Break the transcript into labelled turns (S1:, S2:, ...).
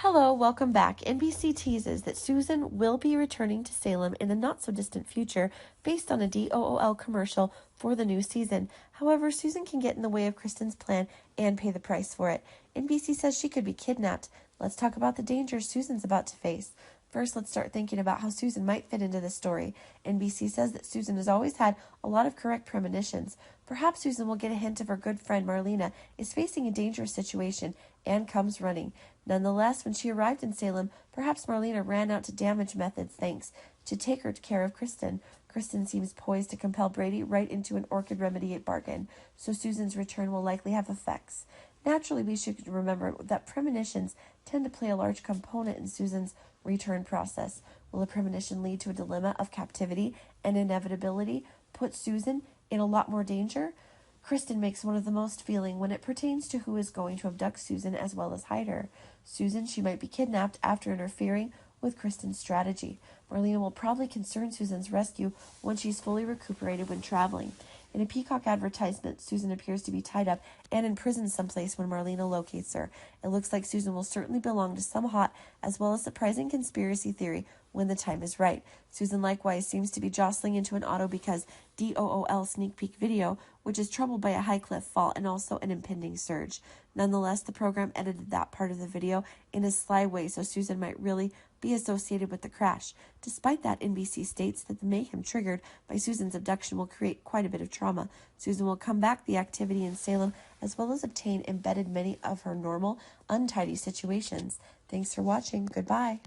S1: Hello, welcome back. NBC teases that Susan will be returning to Salem in the not-so-distant future based on a DOOL commercial for the new season. However, Susan can get in the way of Kristen's plan and pay the price for it. NBC says she could be kidnapped. Let's talk about the dangers Susan's about to face. First, let's start thinking about how Susan might fit into the story. NBC says that Susan has always had a lot of correct premonitions. Perhaps Susan will get a hint of her good friend Marlena is facing a dangerous situation and comes running. Nonetheless, when she arrived in Salem, perhaps Marlena ran out to damage methods thanks to take her care of Kristen. Kristen seems poised to compel Brady right into an orchid remedy bargain, so Susan's return will likely have effects. Naturally, we should remember that premonitions tend to play a large component in Susan's return process. Will a premonition lead to a dilemma of captivity and inevitability, put Susan in a lot more danger? Kristen makes one of the most feeling when it pertains to who is going to abduct Susan as well as hide her. Susan, she might be kidnapped after interfering with Kristen's strategy. Marlena will probably concern Susan's rescue when she's fully recuperated when traveling. In a Peacock advertisement, Susan appears to be tied up and in prison someplace when Marlena locates her. It looks like Susan will certainly belong to some hot as well as surprising conspiracy theory when the time is right. Susan likewise seems to be jostling into an auto because DOOL sneak peek video, which is troubled by a high cliff fall and also an impending surge. Nonetheless, the program edited that part of the video in a sly way so Susan might really be associated with the crash. Despite that, NBC states that the mayhem triggered by Susan's abduction will create quite a bit of trauma. Susan will come back the activity in Salem as well as obtain embedded many of her normal, untidy situations. Thanks for watching. Goodbye.